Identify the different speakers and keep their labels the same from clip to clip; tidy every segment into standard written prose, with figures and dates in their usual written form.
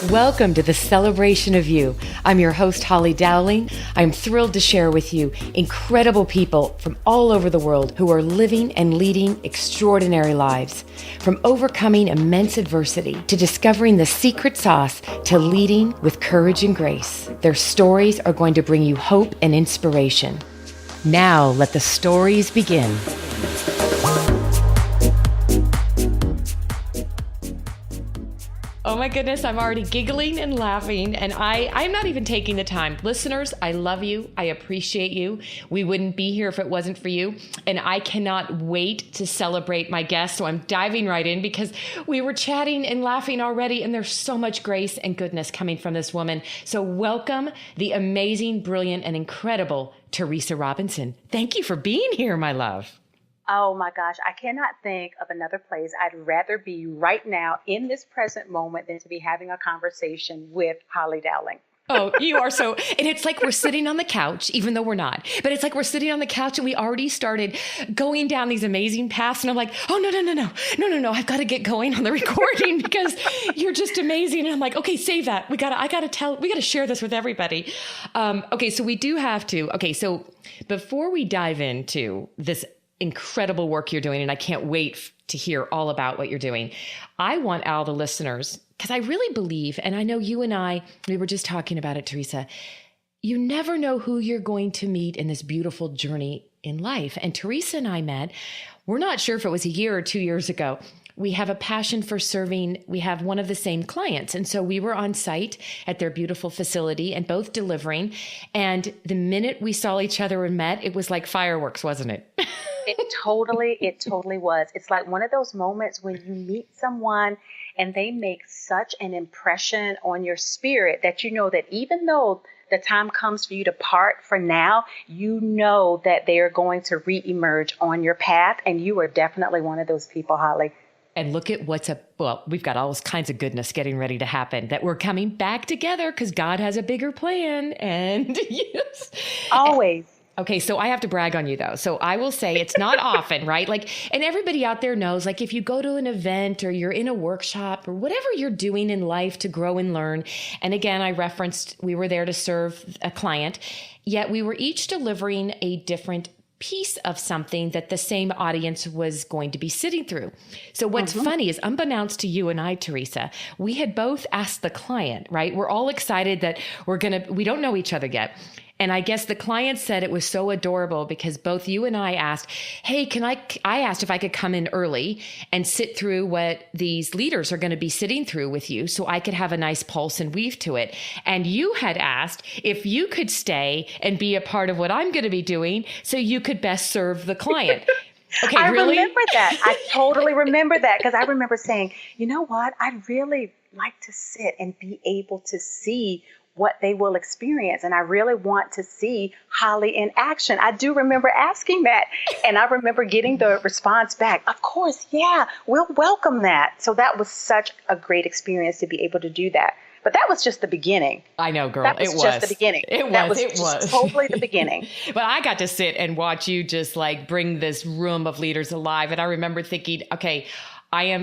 Speaker 1: Welcome to the Celebration of You. I'm your host, Holly Dowling. I'm thrilled to share with you incredible people from all over the world who are living and leading extraordinary lives. From overcoming immense adversity to discovering the secret sauce to leading with courage and grace. Their stories are going to bring you hope and inspiration. Now let the stories begin. Oh my goodness, I'm already giggling and laughing, and I'm not even taking the time. Listeners, I love you. I appreciate you. We wouldn't be here if it wasn't for you, and I cannot wait to celebrate my guest. So I'm diving right in because we were chatting and laughing already, and there's so much grace and goodness coming from this woman. So welcome the amazing, brilliant, and incredible Theresa Robinson. Thank you for being here, my love.
Speaker 2: Oh my gosh, I cannot think of another place I'd rather be right now in this present moment than to be having a conversation with Holly Dowling.
Speaker 1: Oh, you are so, and it's like we're sitting on the couch, even though we're not, but it's like we're sitting on the couch and we already started going down these amazing paths. And I'm like, oh, no. I've got to get going on the recording because you're just amazing. And I'm like, okay, save that. We got to share this with everybody. Okay. So we do have to, so before we dive into this incredible work you're doing, and I can't wait to hear all about what you're doing, I want all the listeners, because I really believe, and I know you and I, we were just talking about it, Theresa, you never know who you're going to meet in this beautiful journey in life. And Theresa and I met, we're not sure if it was a year or 2 years ago. We have a passion for serving. We have one of the same clients. And so we were on site at their beautiful facility and both delivering. And the minute we saw each other and met, it was like fireworks, wasn't it?
Speaker 2: It totally was. It's like one of those moments when you meet someone and they make such an impression on your spirit that you know that even though the time comes for you to part for now, you know that they are going to re-emerge on your path. And you are definitely one of those people, Holly.
Speaker 1: And look at we've got all kinds of goodness getting ready to happen, that we're coming back together because God has a bigger plan. And yes.
Speaker 2: Always.
Speaker 1: Okay, so I have to brag on you though. So I will say it's not often, right? Like, and everybody out there knows, like if you go to an event or you're in a workshop or whatever you're doing in life to grow and learn. And again, I referenced, we were there to serve a client, yet we were each delivering a different piece of something that the same audience was going to be sitting through. So what's funny is, unbeknownst to you and I, Theresa, we had both asked the client, right? We're all excited that we don't know each other yet. And I guess the client said it was so adorable because both you and I asked, hey, I asked if I could come in early and sit through what these leaders are going to be sitting through with you so I could have a nice pulse and weave to it. And you had asked if you could stay and be a part of what I'm going to be doing so you could best serve the client. Okay,
Speaker 2: I
Speaker 1: really?
Speaker 2: remember that. I totally remember that because I remember saying, you know what? I'd really like to sit and be able to see what they will experience. And I really want to see Holly in action. I do remember asking that. And I remember getting the response back, of course, yeah, we'll welcome that. So that was such a great experience to be able to do that. But that was just the beginning.
Speaker 1: I know, girl.
Speaker 2: That was just the beginning.
Speaker 1: It was
Speaker 2: totally the beginning.
Speaker 1: But I got to sit and watch you just like bring this room of leaders alive. And I remember thinking, okay,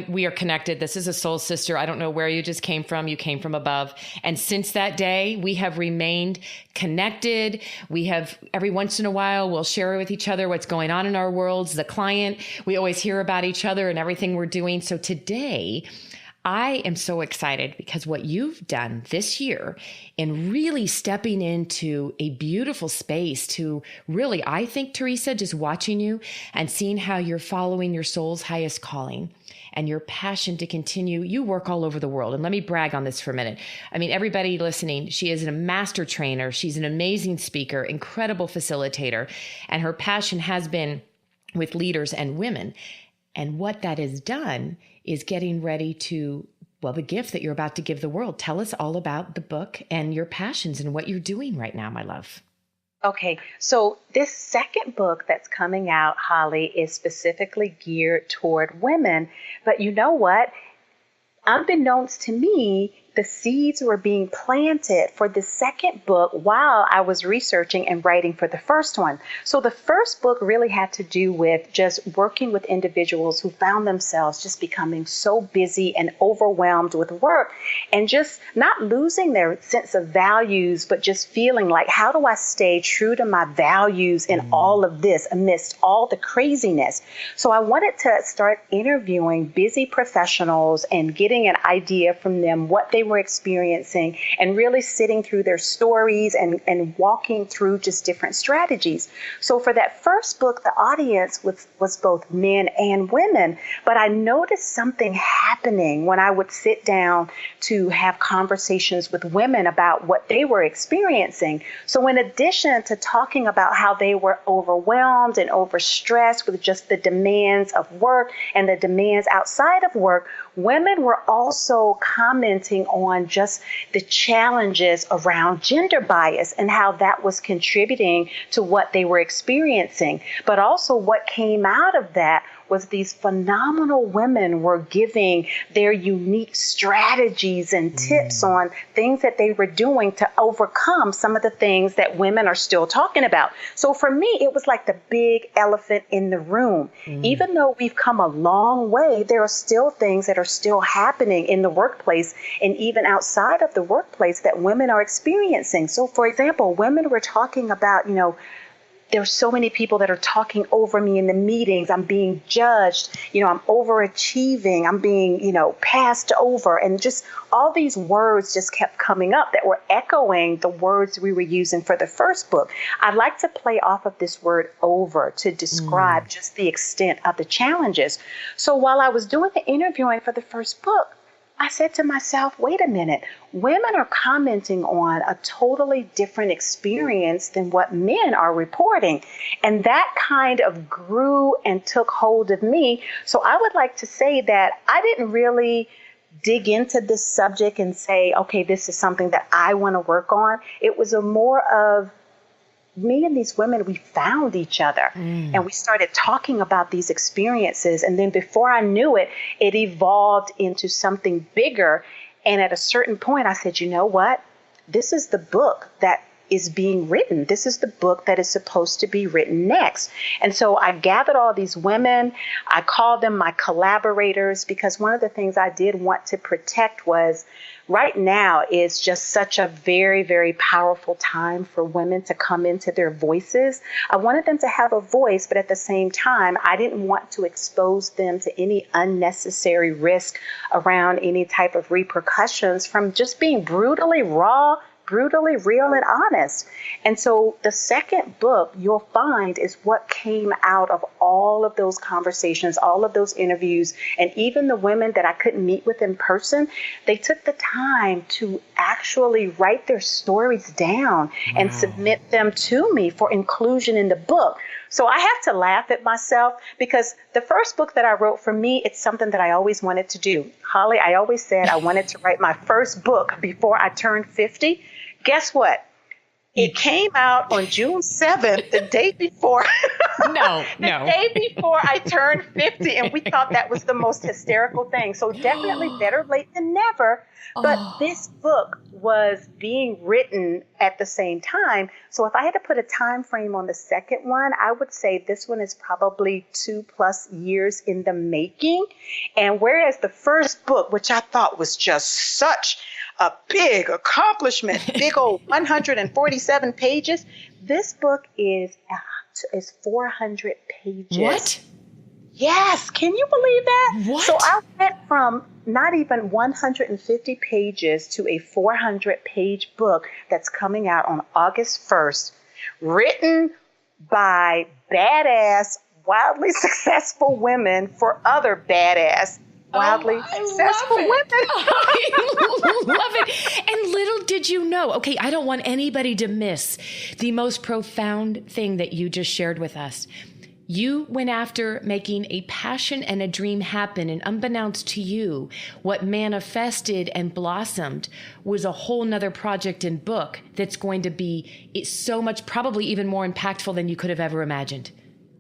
Speaker 1: we are connected. This is a soul sister. I don't know where you just came from. You came from above. And since that day, we have remained connected. We have, every once in a while, we'll share with each other what's going on in our worlds. The client, we always hear about each other and everything we're doing. So today, I am so excited because what you've done this year in really stepping into a beautiful space to really, I think, Theresa, just watching you and seeing how you're following your soul's highest calling and your passion to continue. You work all over the world. And let me brag on this for a minute. I mean, everybody listening, she is a master trainer. She's an amazing speaker, incredible facilitator, and her passion has been with leaders and women. And what that has done is getting ready to, the gift that you're about to give the world. Tell us all about the book and your passions and what you're doing right now, my love.
Speaker 2: Okay, so this second book that's coming out, Holly, is specifically geared toward women. But you know what? Unbeknownst to me, the seeds were being planted for the second book while I was researching and writing for the first one. So the first book really had to do with just working with individuals who found themselves just becoming so busy and overwhelmed with work and just not losing their sense of values, but just feeling like, how do I stay true to my values in all of this amidst all the craziness? So I wanted to start interviewing busy professionals and getting an idea from them what they were experiencing and really sitting through their stories and walking through just different strategies. So for that first book, the audience was both men and women, but I noticed something happening when I would sit down to have conversations with women about what they were experiencing. So in addition to talking about how they were overwhelmed and overstressed with just the demands of work and the demands outside of work, women were also commenting on just the challenges around gender bias and how that was contributing to what they were experiencing. But also what came out of that was these phenomenal women were giving their unique strategies and tips on things that they were doing to overcome some of the things that women are still talking about. So for me, it was like the big elephant in the room. Even though we've come a long way, there are still things that are still happening in the workplace and even outside of the workplace that women are experiencing. So for example, women were talking about, there's so many people that are talking over me in the meetings. I'm being judged. I'm overachieving. I'm being, passed over. And just all these words just kept coming up that were echoing the words we were using for the first book. I'd like to play off of this word over to describe just the extent of the challenges. So while I was doing the interviewing for the first book, I said to myself, wait a minute, women are commenting on a totally different experience than what men are reporting. And that kind of grew and took hold of me. So I would like to say that I didn't really dig into this subject and say, okay, this is something that I want to work on. It was a more of me and these women, we found each other and we started talking about these experiences. And then before I knew it, it evolved into something bigger. And at a certain point, I said, you know what? This is the book that is being written. This is the book that is supposed to be written next. And so I gathered all these women. I called them my collaborators because one of the things I did want to protect was right now is just such a very, very powerful time for women to come into their voices. I wanted them to have a voice, but at the same time, I didn't want to expose them to any unnecessary risk around any type of repercussions from just being brutally raw, brutally real and honest. And so the second book you'll find is what came out of all of those conversations, all of those interviews, and even the women that I couldn't meet with in person, they took the time to actually write their stories down and submit them to me for inclusion in the book. So I have to laugh at myself because the first book that I wrote, for me, it's something that I always wanted to do. Holly, I always said I wanted to write my first book before I turned 50. Guess what? It came out on June 7th, the day before.
Speaker 1: No.
Speaker 2: The day before I turned 50, and we thought that was the most hysterical thing. So definitely better late than never. But this book was being written at the same time. So if I had to put a time frame on the second one, I would say this one is probably 2+ years in the making. And whereas the first book, which I thought was just such a big accomplishment, big old 147 pages, this book is 400 pages.
Speaker 1: What?
Speaker 2: Yes. Can you believe that?
Speaker 1: What?
Speaker 2: So I went from not even 150 pages to a 400-page book that's coming out on August 1st, written by badass, wildly successful women for other badass, wildly successful women.
Speaker 1: I love it. And little did you know, okay, I don't want anybody to miss the most profound thing that you just shared with us. You went after making a passion and a dream happen, and unbeknownst to you, what manifested and blossomed was a whole nother project and book that's going to be so much, probably even more impactful than you could have ever imagined.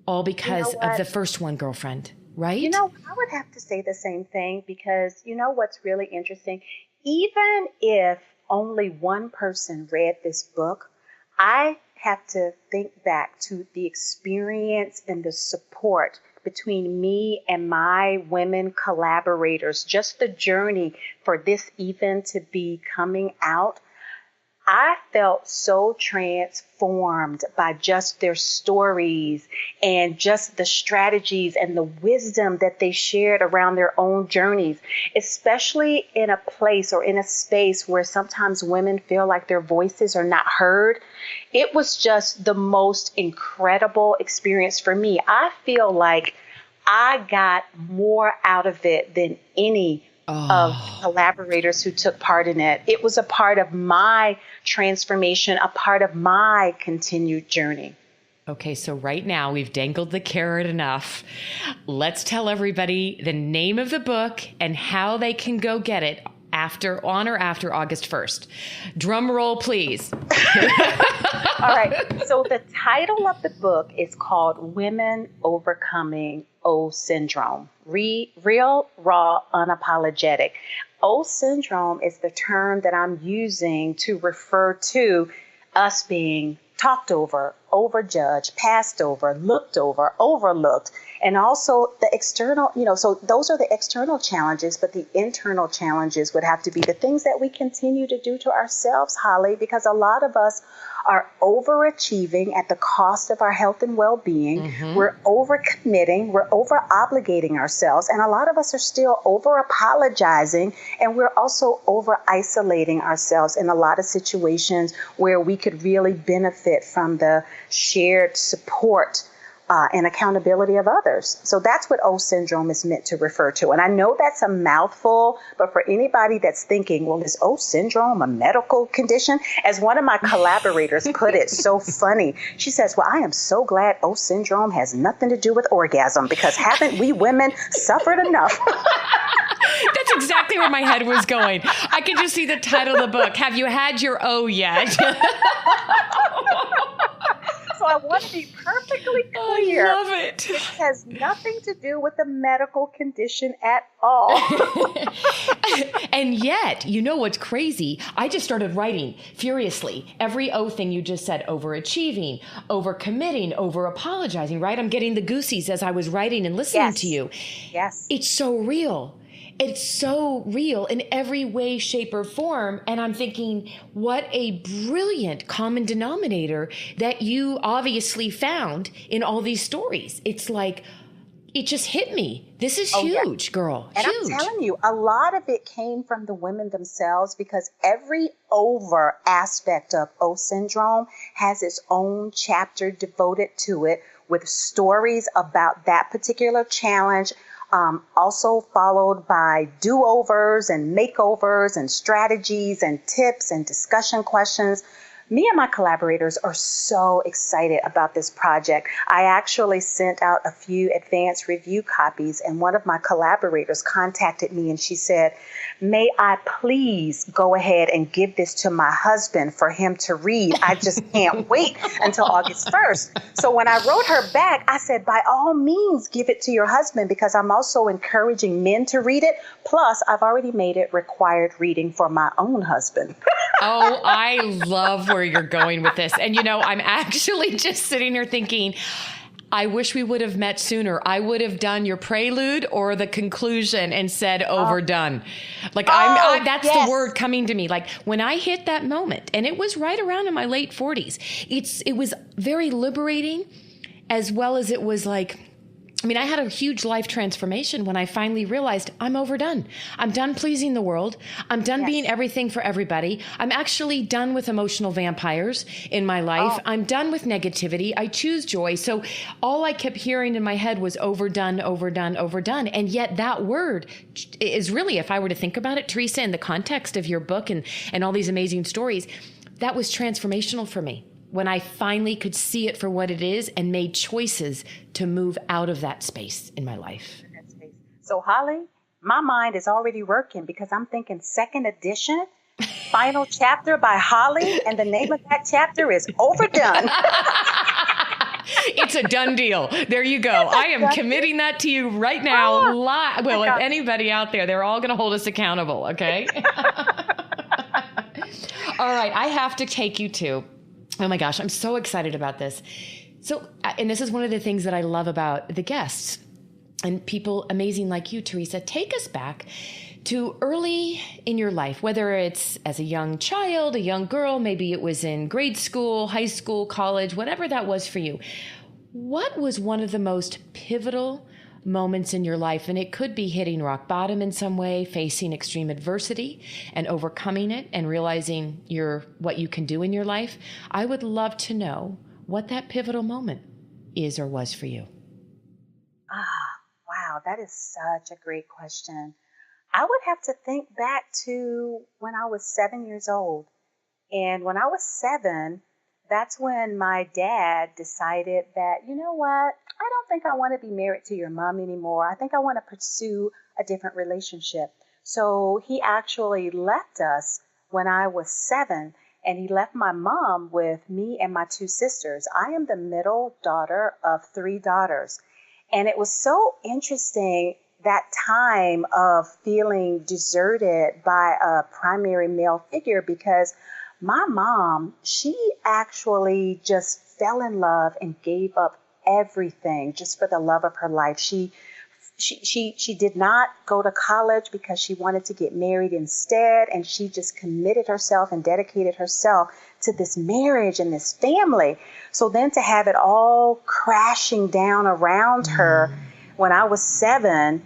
Speaker 1: All because of the first one, girlfriend, right?
Speaker 2: I would have to say the same thing because what's really interesting? even if only one person read this book, I have to think back to the experience and the support between me and my women collaborators, just the journey for this even to be coming out. I felt so transformed by just their stories and just the strategies and the wisdom that they shared around their own journeys, especially in a place or in a space where sometimes women feel like their voices are not heard. It was just the most incredible experience for me. I feel like I got more out of it than any of collaborators who took part in it. It was a part of my transformation, a part of my continued journey.
Speaker 1: Okay, so right now we've dangled the carrot enough. Let's tell everybody the name of the book and how they can go get it on or after August 1st. Drum roll, please.
Speaker 2: All right. So the title of the book is called Women Overcoming O Syndrome. Real, raw, unapologetic. O syndrome is the term that I'm using to refer to us being talked over, overjudged, passed over, looked over, overlooked. And also the external, so those are the external challenges, but the internal challenges would have to be the things that we continue to do to ourselves, Holly, because a lot of us are overachieving at the cost of our health and well-being. Mm-hmm. We're overcommitting, we're over-obligating ourselves, and a lot of us are still over-apologizing, and we're also over-isolating ourselves in a lot of situations where we could really benefit from the shared support and accountability of others. So that's what O syndrome is meant to refer to. And I know that's a mouthful, but for anybody that's thinking, well, is O syndrome a medical condition? As one of my collaborators put it so funny, she says, well, I am so glad O syndrome has nothing to do with orgasm, because haven't we women suffered enough?
Speaker 1: That's exactly where my head was going. I can just see the title of the book. Have you had your O yet?
Speaker 2: So I want to be perfectly clear.
Speaker 1: I love it.
Speaker 2: It has nothing to do with a medical condition at all.
Speaker 1: And yet, you know what's crazy? I just started writing furiously. Every O thing you just said, overachieving, overcommitting, over-apologizing, right? I'm getting the goosies as I was writing and listening to you.
Speaker 2: Yes.
Speaker 1: It's so real. It's so real in every way, shape, or form. And I'm thinking, what a brilliant common denominator that you obviously found in all these stories. It's like, it just hit me. This is huge, girl.
Speaker 2: And
Speaker 1: huge.
Speaker 2: I'm telling you, a lot of it came from the women themselves, because every over aspect of O syndrome has its own chapter devoted to it, with stories about that particular challenge. Also followed by do-overs and makeovers and strategies and tips and discussion questions. Me and my collaborators are so excited about this project. I actually sent out a few advanced review copies, and one of my collaborators contacted me and she said, may I please go ahead and give this to my husband for him to read? I just can't wait until August 1st. So when I wrote her back, I said, by all means, give it to your husband, because I'm also encouraging men to read it. Plus, I've already made it required reading for my own husband.
Speaker 1: Oh, I love where you're going with this. And, I'm actually just sitting here thinking, I wish we would have met sooner. I would have done your prelude or the conclusion and said overdone. Like that's the word coming to me. Like when I hit that moment, and it was right around in my late 40s, it was very liberating, as well as it was like, I had a huge life transformation when I finally realized I'm overdone. I'm done pleasing the world. I'm done being everything for everybody. I'm actually done with emotional vampires in my life. I'm done with negativity. I choose joy. So all I kept hearing in my head was overdone, overdone, overdone. And yet that word is really, if I were to think about it, Theresa, in the context of your book and all these amazing stories, that was transformational for me. When I finally could see it for what it is and made choices to move out of that space in my life.
Speaker 2: So, Holly, my mind is already working, because I'm thinking second edition, final chapter by Holly, and the name of that chapter is Overdone.
Speaker 1: It's a done deal. There you go. I am committing that to you right now. Well, if anybody out there, they're all going to hold us accountable. Okay. All right. I have to take you to, oh my gosh, I'm so excited about this. So, and this is one of the things that I love about the guests and people amazing like you, Theresa. Take us back to early in your life, whether it's as a young child, a young girl, maybe it was in grade school, high school, college, whatever that was for you. What was one of the most pivotal moments in your life? And it could be hitting rock bottom in some way, facing extreme adversity and overcoming it and realizing what you can do in your life. I would love to know what that pivotal moment is or was for you.
Speaker 2: Wow, that is such a great question. I would have to think back to when I was 7 years old. And when I was 7, that's when my dad decided that, you know what, I don't think I want to be married to your mom anymore. I think I want to pursue a different relationship. So he actually left us when I was 7, and he left my mom with me and my 2 sisters. I am the middle daughter of 3 daughters. And it was so interesting that time of feeling deserted by a primary male figure, because my mom, she actually just fell in love and gave up everything just for the love of her life. She did not go to college because she wanted to get married instead, and she just committed herself and dedicated herself to this marriage and this family. So then to have it all crashing down around her when I was 7,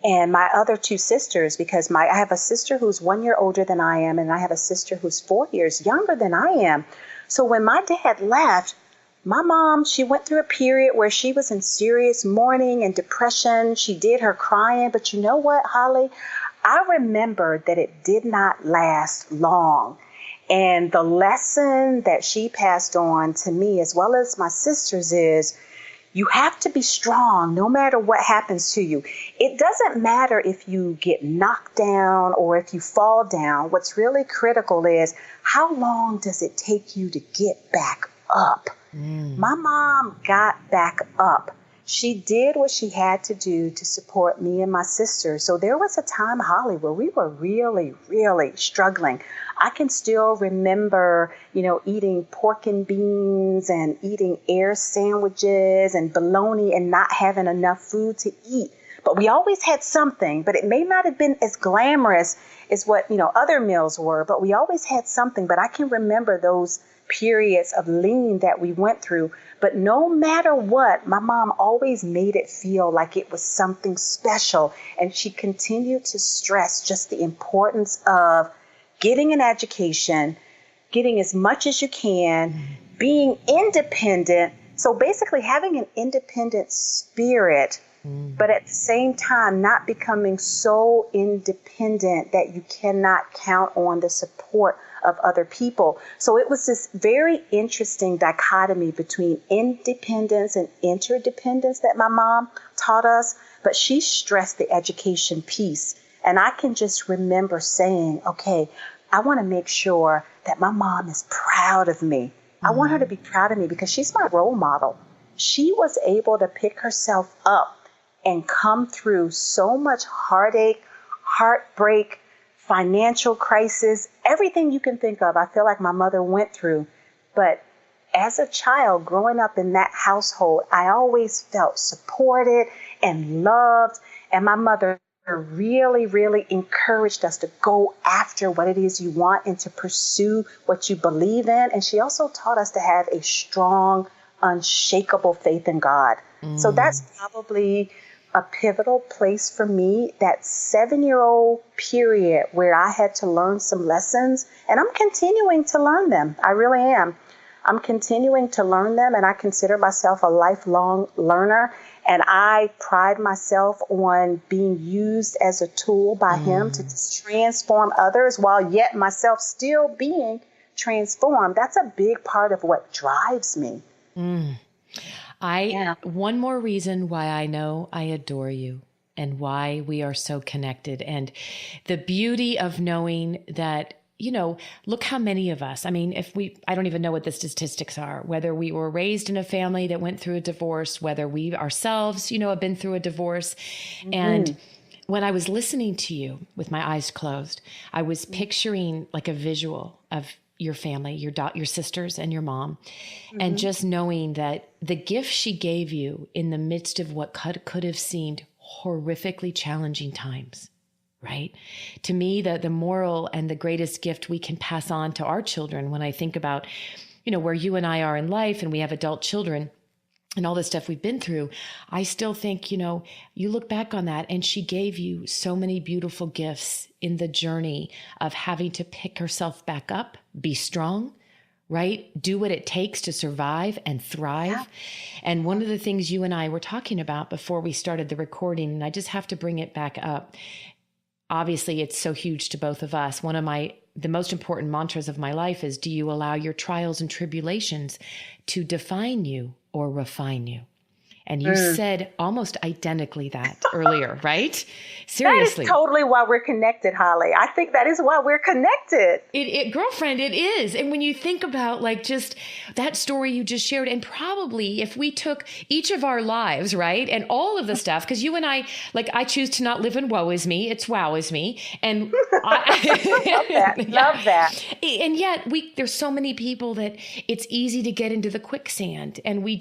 Speaker 2: and my other 2 sisters, because I have a sister who's 1 year older than I am, and I have a sister who's 4 years younger than I am. So when my dad left, my mom, she went through a period where she was in serious mourning and depression. She did her crying, but you know what, Holly? I remembered that it did not last long. And the lesson that she passed on to me, as well as my sisters, is you have to be strong no matter what happens to you. It doesn't matter if you get knocked down or if you fall down. What's really critical is how long does it take you to get back up? My mom got back up. She did what she had to do to support me and my sister. So there was a time, Holly, where we were really, really struggling. I can still remember, eating pork and beans and eating air sandwiches and bologna and not having enough food to eat. But we always had something, but it may not have been as glamorous as what, other meals were, but we always had something. But I can remember those periods of lean that we went through. But no matter what, my mom always made it feel like it was something special. And she continued to stress just the importance of getting an education, getting as much as you can, being independent. So basically having an independent spirit, but at the same time, not becoming so independent that you cannot count on the support of other people. So it was this very interesting dichotomy between independence and interdependence that my mom taught us, but she stressed the education piece. And I can just remember saying, okay, I want to make sure that my mom is proud of me. I want her to be proud of me because she's my role model. She was able to pick herself up and come through so much heartache, heartbreak, financial crisis, everything you can think of. I feel like my mother went through. But as a child growing up in that household, I always felt supported and loved. And my mother really, really encouraged us to go after what it is you want and to pursue what you believe in. And she also taught us to have a strong, unshakable faith in God. So that's probably a pivotal place for me, that 7-year-old period where I had to learn some lessons, and I'm continuing to learn them. I really am. I'm continuing to learn them, and I consider myself a lifelong learner, and I pride myself on being used as a tool by Him to transform others while yet myself still being transformed. That's a big part of what drives me.
Speaker 1: One more reason why I know I adore you and why we are so connected, and the beauty of knowing that look how many of us, I mean, I don't even know what the statistics are, whether we were raised in a family that went through a divorce, whether we ourselves, have been through a divorce.
Speaker 2: Mm-hmm.
Speaker 1: And when I was listening to you with my eyes closed, I was picturing like a visual of your family, your sisters and your mom, and just knowing that the gift she gave you in the midst of what could have seemed horrifically challenging times, right? To me, the moral and the greatest gift we can pass on to our children, when I think about, where you and I are in life and we have adult children and all the stuff we've been through, I still think, you look back on that and she gave you so many beautiful gifts in the journey of having to pick herself back up, be strong, right? Do what it takes to survive and thrive. Yeah. And one of the things you and I were talking about before we started the recording, and I just have to bring it back up. Obviously, it's so huge to both of us. One of the most important mantras of my life is, do you allow your trials and tribulations to define you or refine you? And you said almost identically that earlier, right? Seriously.
Speaker 2: That is totally why we're connected, Holly. I think that is why we're connected.
Speaker 1: Girlfriend, it is. And when you think about like just that story you just shared, and probably if we took each of our lives, right, and all of the stuff, because you and I, like, I choose to not live in woe is me, it's wow is me. And
Speaker 2: Love that.
Speaker 1: And yet there's so many people that it's easy to get into the quicksand, and we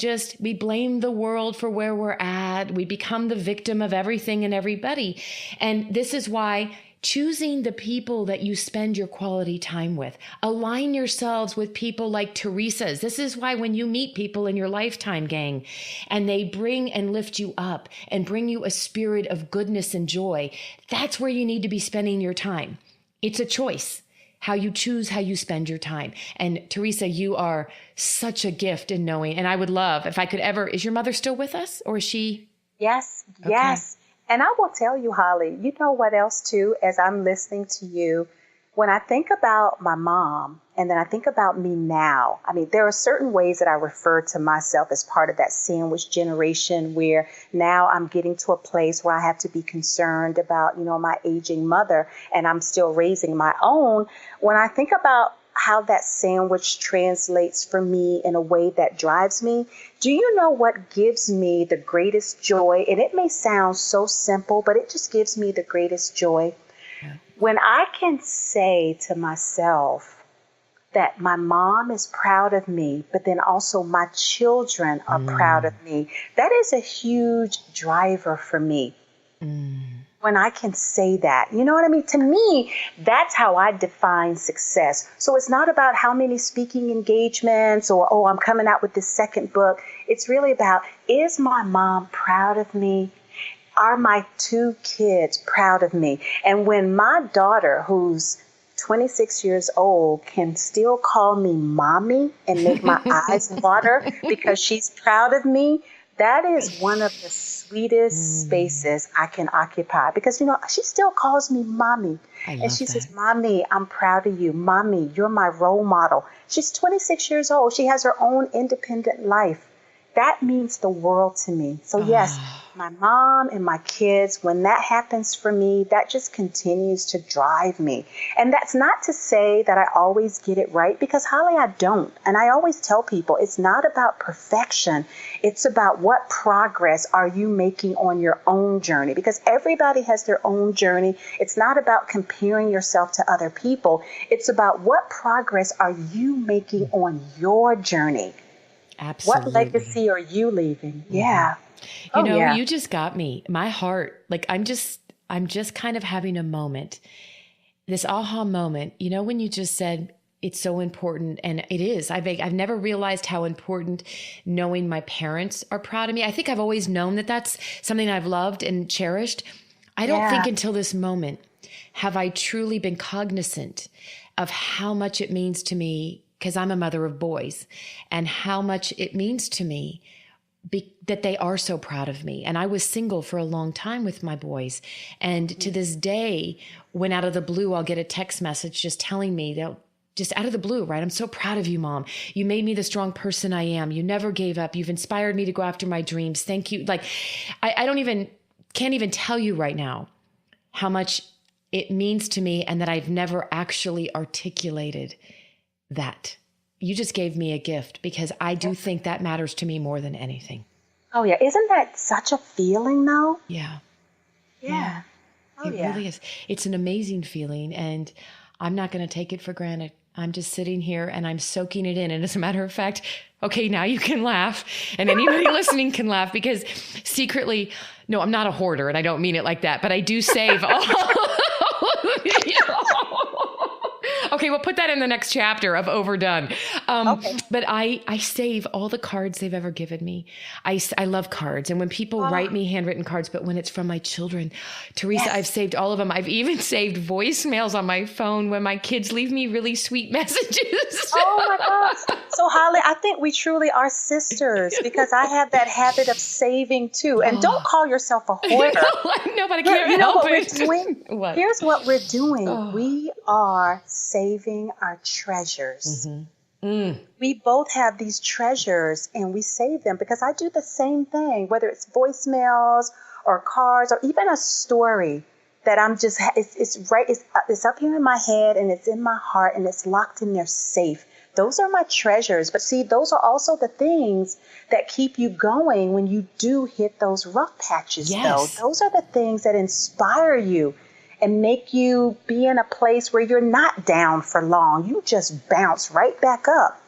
Speaker 1: blame the world for where we're at. We become the victim of everything and everybody. And this is why choosing the people that you spend your quality time with, align yourselves with people like Theresa's. This is why when you meet people in your lifetime, gang, and they bring and lift you up and bring you a spirit of goodness and joy, that's where you need to be spending your time. It's a choice. How you choose how you spend your time. And Theresa, you are such a gift in knowing, and I would love if I could ever, is your mother still with us or is she?
Speaker 2: Yes,
Speaker 1: okay.
Speaker 2: Yes. And I will tell you, Holly, you know what else too, as I'm listening to you, when I think about my mom and then I think about me now, I mean, there are certain ways that I refer to myself as part of that sandwich generation where now I'm getting to a place where I have to be concerned about, my aging mother, and I'm still raising my own. When I think about how that sandwich translates for me in a way that drives me, do you know what gives me the greatest joy? And it may sound so simple, but it just gives me the greatest joy. When I can say to myself that my mom is proud of me, but then also my children are proud of me, that is a huge driver for me. When I can say that, you know what I mean? To me, that's how I define success. So it's not about how many speaking engagements or, I'm coming out with this second book. It's really about, is my mom proud of me? Are my two kids proud of me? And when my daughter, who's 26 years old, can still call me mommy and make my eyes water because she's proud of me, that is one of the sweetest spaces I can occupy. Because, she still calls me mommy. And she says, Mommy, I'm proud of you. Mommy, you're my role model. She's 26 years old. She has her own independent life. That means the world to me. So yes, my mom and my kids, when that happens for me, that just continues to drive me. And that's not to say that I always get it right, because Holly, I don't. And I always tell people it's not about perfection. It's about what progress are you making on your own journey, because everybody has their own journey. It's not about comparing yourself to other people. It's about what progress are you making on your journey.
Speaker 1: Absolutely.
Speaker 2: What legacy are you leaving? Yeah.
Speaker 1: You just got me. My heart, like I'm just kind of having a moment, this aha moment, when you just said it's so important, and it is. I've never realized how important knowing my parents are proud of me. I think I've always known that that's something I've loved and cherished. I don't think until this moment have I truly been cognizant of how much it means to me, because I'm a mother of boys, and how much it means to me that they are so proud of me. And I was single for a long time with my boys. And to this day, when out of the blue, I'll get a text message just telling me that, just out of the blue, right? I'm so proud of you, Mom. You made me the strong person I am. You never gave up. You've inspired me to go after my dreams. Thank you. Like, I can't even tell you right now how much it means to me, and that I've never actually articulated that. You just gave me a gift, because I do think that matters to me more than anything.
Speaker 2: Oh, yeah. Isn't that such a feeling, though?
Speaker 1: Yeah.
Speaker 2: Yeah. Oh,
Speaker 1: It really is. It's an amazing feeling, and I'm not going to take it for granted. I'm just sitting here and I'm soaking it in. And as a matter of fact, okay, now you can laugh, and anybody listening can laugh, because secretly, no, I'm not a hoarder, and I don't mean it like that, but I do save all. Okay, we'll put that in the next chapter of Overdone.
Speaker 2: Okay.
Speaker 1: But I save all the cards they've ever given me. I love cards. And when people write me handwritten cards, but when it's from my children, Theresa, I've saved all of them. I've even saved voicemails on my phone when my kids leave me really sweet messages.
Speaker 2: Oh my gosh. So Holly, I think we truly are sisters, because I have that habit of saving too. And don't call yourself a hoarder.
Speaker 1: No, but I can't help it.
Speaker 2: What? Here's what we're doing. We are saving our treasures. We both have these treasures, and we save them, because I do the same thing, whether it's voicemails or cards or even a story that I'm just, it's up here in my head, and it's in my heart, and it's locked in there safe. Those are my treasures. But see, those are also the things that keep you going when you do hit those rough patches, though. Those are the things that inspire you and make you be in a place where you're not down for long. You just bounce right back up.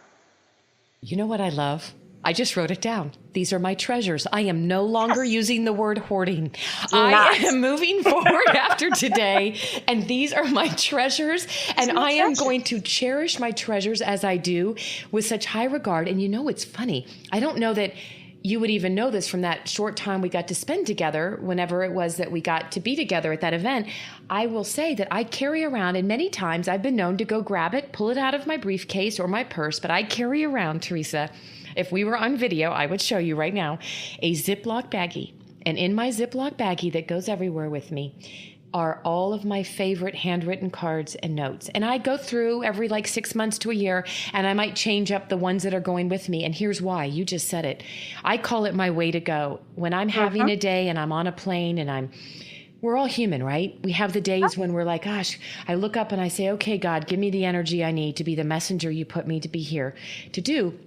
Speaker 1: You know what I love? I just wrote it down. These are my treasures. I am no longer using the word hoarding. I am moving forward after today, and these are my treasures, and I am going to cherish my treasures as I do with such high regard. And you know, it's funny. I don't know that you would even know this from that short time we got to spend together, whenever it was that we got to be together at that event. I will say that I carry around, and many times I've been known to go grab it, pull it out of my briefcase or my purse, but I carry around, Theresa, if we were on video, I would show you right now, a Ziploc baggie. And in my Ziploc baggie that goes everywhere with me are all of my favorite handwritten cards and notes. And I go through every 6 months to a year, and I might change up the ones that are going with me. And here's why. You just said it. I call it my way to go. When I'm having a day and I'm on a plane, and we're all human, right? We have the days when we're like, gosh, I look up and I say, okay, God, give me the energy I need to be the messenger you put me to be here to do.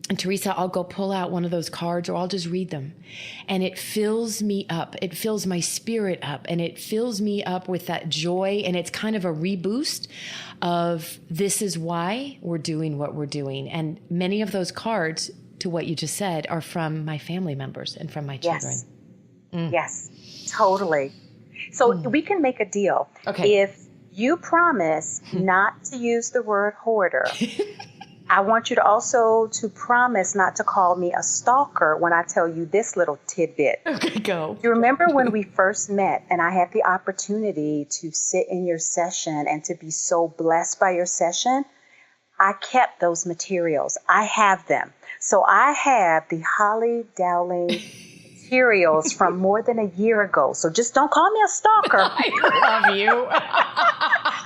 Speaker 1: And Theresa, I'll go pull out one of those cards, or I'll just read them. And it fills me up. It fills my spirit up, and it fills me up with that joy. And it's kind of a reboost of, this is why we're doing what we're doing. And many of those cards, to what you just said, are from my family members and from my children.
Speaker 2: Yes, totally. So we can make a deal.
Speaker 1: Okay.
Speaker 2: If you promise not to use the word hoarder, I want you to also to promise not to call me a stalker when I tell you this little tidbit.
Speaker 1: Okay, go.
Speaker 2: You remember when we first met, and I had the opportunity to sit in your session and to be so blessed by your session? I kept those materials. I have them. So I have the Holly Dowling materials from more than a year ago. So just don't call me a stalker.
Speaker 1: I love you.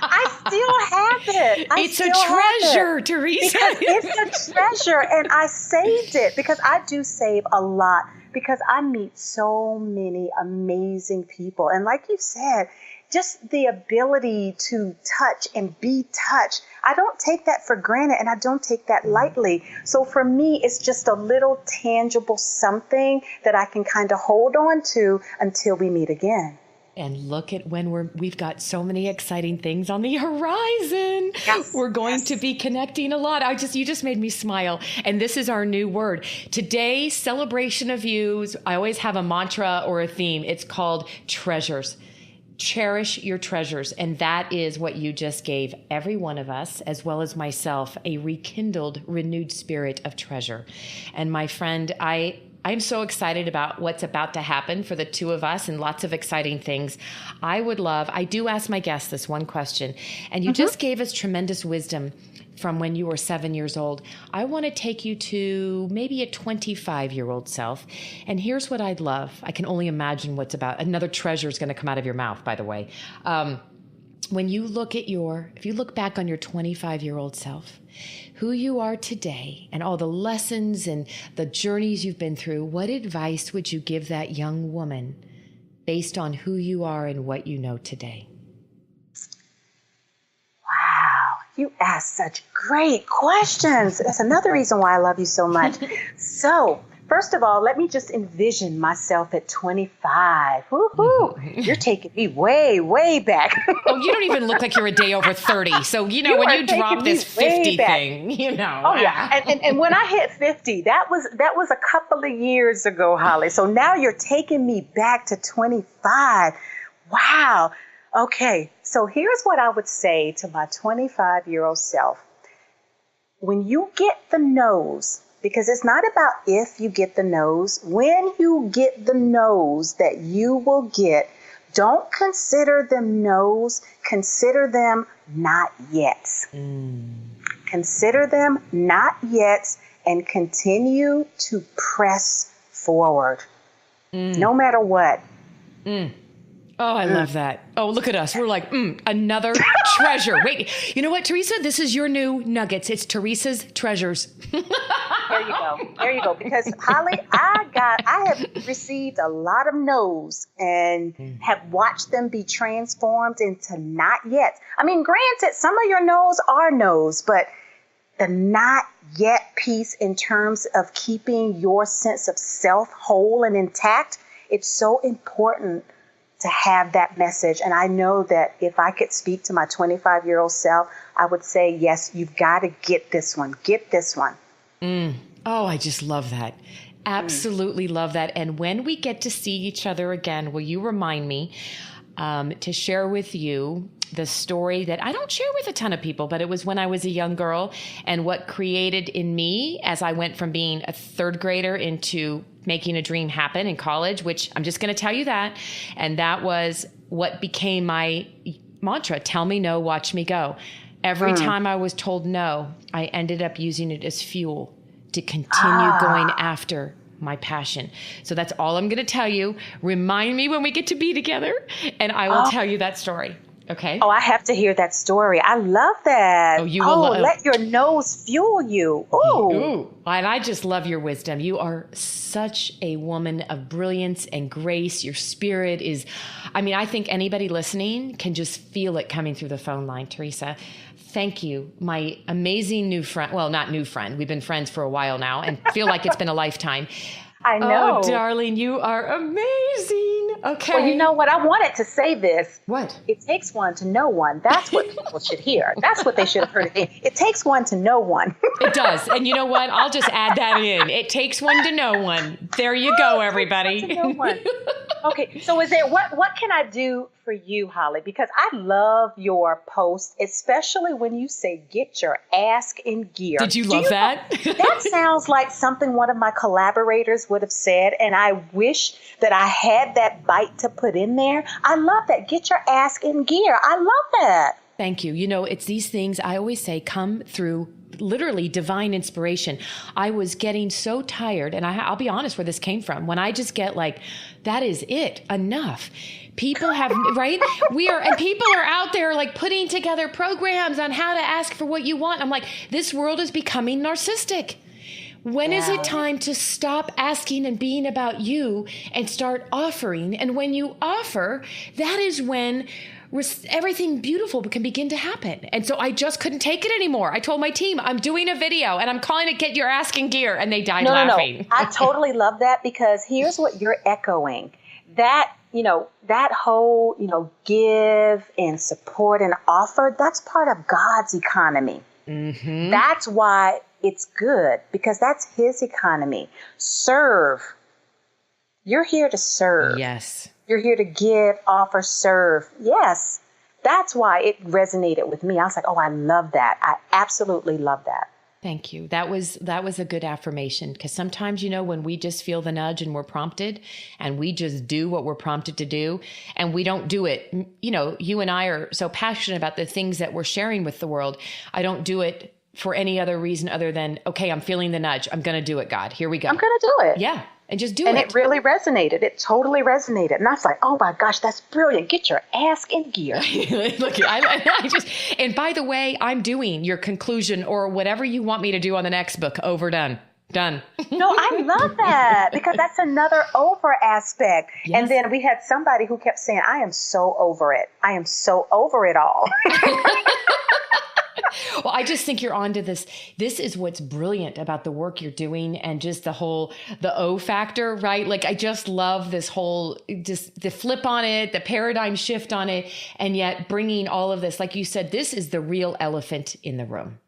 Speaker 2: I still have it.
Speaker 1: It's a treasure, Theresa.
Speaker 2: Because it's a treasure, and I saved it because I do save a lot, because I meet so many amazing people. And like you said, just the ability to touch and be touched, I don't take that for granted, and I don't take that lightly. So for me, it's just a little tangible something that I can kind of hold on to until we meet again.
Speaker 1: And look at when we've got so many exciting things on the horizon.
Speaker 2: Yes,
Speaker 1: we're going to be connecting a lot. You just made me smile. And this is our new word. Today's celebration of yous, I always have a mantra or a theme. It's called treasures. Cherish your treasures. And that is what you just gave every one of us, as well as myself, a rekindled, renewed spirit of treasure. And my friend, I'm so excited about what's about to happen for the two of us, and lots of exciting things. I do ask my guests this one question, and you just gave us tremendous wisdom from when you were 7 years old. I want to take you to maybe a 25-year-old self. And here's what I'd love. I can only imagine what's about. Another treasure is going to come out of your mouth, by the way. When you look at if you look back on your 25-year-old self, who you are today, and all the lessons and the journeys you've been through, what advice would you give that young woman based on who you are and what you know today?
Speaker 2: You ask such great questions. That's another reason why I love you so much. So, first of all, let me just envision myself at 25. Woo-hoo. You're taking me way, way back.
Speaker 1: Oh, you don't even look like you're a day over 30. So, when you drop this 50 thing,
Speaker 2: Oh, yeah. And when I hit 50, that was a couple of years ago, Holly. So now you're taking me back to 25. Wow. Okay. So here's what I would say to my 25-year-old self. When you get the no's, because it's not about if you get the no's, when you get the no's that you will get, don't consider them no's, consider them not yet. Consider them not yet and continue to press forward, no matter what.
Speaker 1: Oh, I love that. Oh, look at us. We're like, another treasure. Wait, you know what, Theresa? This is your new nuggets. It's Theresa's treasures.
Speaker 2: There you go. Because Holly, I have received a lot of no's and have watched them be transformed into not yet. I mean, granted, some of your no's are no's, but the not yet piece in terms of keeping your sense of self whole and intact, it's so important to have that message. And I know that if I could speak to my 25-year-old self, I would say, yes, you've got to get this one. Get this one.
Speaker 1: Oh, I just love that. Absolutely love that. And when we get to see each other again, will you remind me to share with you the story that I don't share with a ton of people, but it was when I was a young girl and what created in me as I went from being a third grader into making a dream happen in college, which I'm just going to tell you that. And that was what became my mantra. Tell me no, watch me go. Every time I was told no, I ended up using it as fuel to continue going after my passion. So that's all I'm going to tell you. Remind me when we get to be together and I will tell you that story. Okay.
Speaker 2: Oh, I have to hear that story. I love that.
Speaker 1: Oh, you will
Speaker 2: let your nose fuel you. Ooh.
Speaker 1: And I just love your wisdom. You are such a woman of brilliance and grace. Your spirit is, I think anybody listening can just feel it coming through the phone line, Theresa. Thank you, my amazing new friend. Well, not new friend. We've been friends for a while now and feel like it's been a lifetime.
Speaker 2: I know.
Speaker 1: Oh, darling, you are amazing. Okay.
Speaker 2: Well, you know what? I wanted to say this.
Speaker 1: What?
Speaker 2: It takes one to know one. That's what people should hear. That's what they should have heard. It takes one to know one.
Speaker 1: It does. And you know what? I'll just add that in. It takes one to know one. There you go, everybody.
Speaker 2: To know one. Okay. So what can I do for you, Holly? Because I love your post, especially when you say get your ass in gear.
Speaker 1: Did you love that?
Speaker 2: That sounds like something one of my collaborators would have said, and I wish that I had that bite to put in there. I love that. Get your ass in gear. I love that.
Speaker 1: Thank you. It's these things I always say come through literally divine inspiration. I was getting so tired, and I'll be honest where this came from. When I just get like, that is it, enough. People have, right? And people are out there like putting together programs on how to ask for what you want. I'm like, this world is becoming narcissistic. When is it time to stop asking and being about you and start offering? And when you offer, that is when everything beautiful can begin to happen. And so I just couldn't take it anymore. I told my team, I'm doing a video and I'm calling it Get Your Ass in Gear. And they died laughing.
Speaker 2: No. I totally love that because here's what you're echoing. That, that whole, give and support and offer, that's part of God's economy. Mm-hmm. That's why it's good because that's his economy. Serve. You're here to serve.
Speaker 1: Yes.
Speaker 2: You're here to give, offer, serve. Yes. That's why it resonated with me. I was like, oh, I love that. I absolutely love that.
Speaker 1: Thank you. That was a good affirmation because sometimes, when we just feel the nudge and we're prompted and we just do what we're prompted to do and we don't do it, you and I are so passionate about the things that we're sharing with the world. I don't do it for any other reason other than, okay, I'm feeling the nudge. I'm going to do it, God. Here we go.
Speaker 2: I'm going to do it.
Speaker 1: Yeah. And just do it.
Speaker 2: And it really resonated. It totally resonated. And I was like, oh my gosh, that's brilliant. Get your ass in gear.
Speaker 1: Look, and by the way, I'm doing your conclusion or whatever you want me to do on the next book. Overdone. Done.
Speaker 2: No, I love that because that's another over aspect. Yes. And then we had somebody who kept saying, I am so over it. I am so over it all.
Speaker 1: Well, I just think you're onto this. This is what's brilliant about the work you're doing and just the O factor, right? Like, I just love this whole, just the flip on it, the paradigm shift on it. And yet bringing all of this, like you said, this is the real elephant in the room.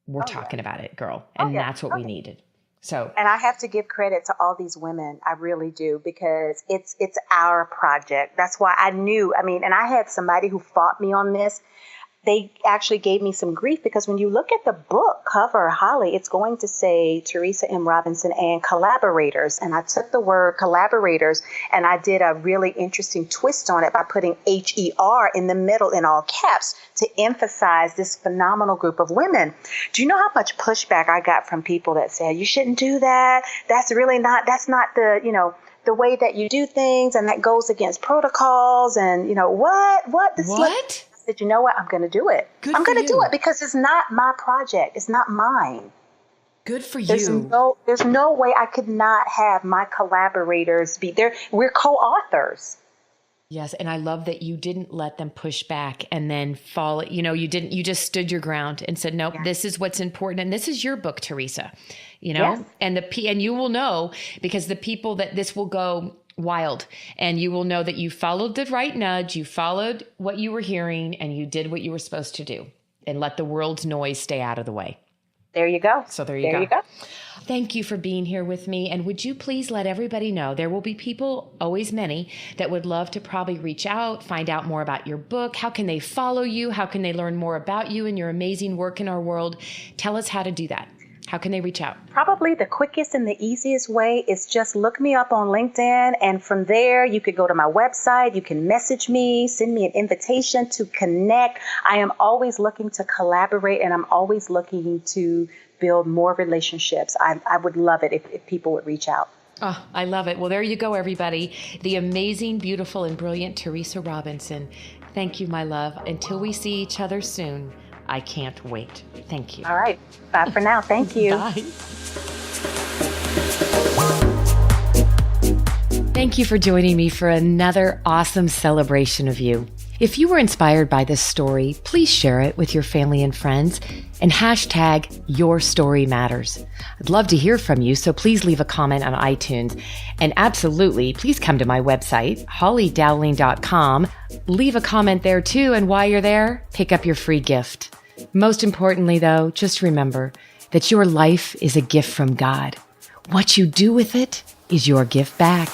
Speaker 1: We're talking about it, girl. And that's what we needed. So,
Speaker 2: and I have to give credit to all these women. I really do, because it's our project. That's why I knew, and I had somebody who fought me on this. They actually gave me some grief, because when you look at the book cover, Holly, it's going to say Theresa M. Robinson and collaborators. And I took the word collaborators and I did a really interesting twist on it by putting HER in the middle in all caps to emphasize this phenomenal group of women. Do you know how much pushback I got from people that said, you shouldn't do that? That's not the way that you do things, and that goes against protocols, and what? Said, you know what? I'm going to do it. I'm going to do it because it's not my project. It's not mine.
Speaker 1: Good for you.
Speaker 2: There's no way I could not have my collaborators be there. We're co-authors.
Speaker 1: Yes. And I love that you didn't let them push back and then fall. You just stood your ground and said, nope, This is what's important. And this is your book, Theresa,
Speaker 2: Yes.
Speaker 1: and you will know, because the people that this will go wild, and you will know that you followed the right nudge, you followed what you were hearing, and you did what you were supposed to do, and let the world's noise stay out of the way.
Speaker 2: There you go.
Speaker 1: So there you go. Thank you for being here with me. And would you please let everybody know, there will be people, always many, that would love to probably reach out, find out more about your book. How can they follow you? How can they learn more about you and your amazing work in our world? Tell us how to do that. How can they reach out?
Speaker 2: Probably the quickest and the easiest way is just look me up on LinkedIn. And from there, you could go to my website. You can message me, send me an invitation to connect. I am always looking to collaborate, and I'm always looking to build more relationships. I would love it if people would reach out.
Speaker 1: Oh, I love it. Well, there you go, everybody. The amazing, beautiful, and brilliant Theresa Robinson. Thank you, my love. Until we see each other soon. I can't wait. Thank you.
Speaker 2: All right. Bye for now. Thank you.
Speaker 1: Bye. Thank you for joining me for another awesome celebration of you. If you were inspired by this story, please share it with your family and friends and hashtag Your Story Matters. I'd love to hear from you, so please leave a comment on iTunes. And absolutely, please come to my website, hollydowling.com. Leave a comment there too, and while you're there, pick up your free gift. Most importantly, though, just remember that your life is a gift from God. What you do with it is your gift back.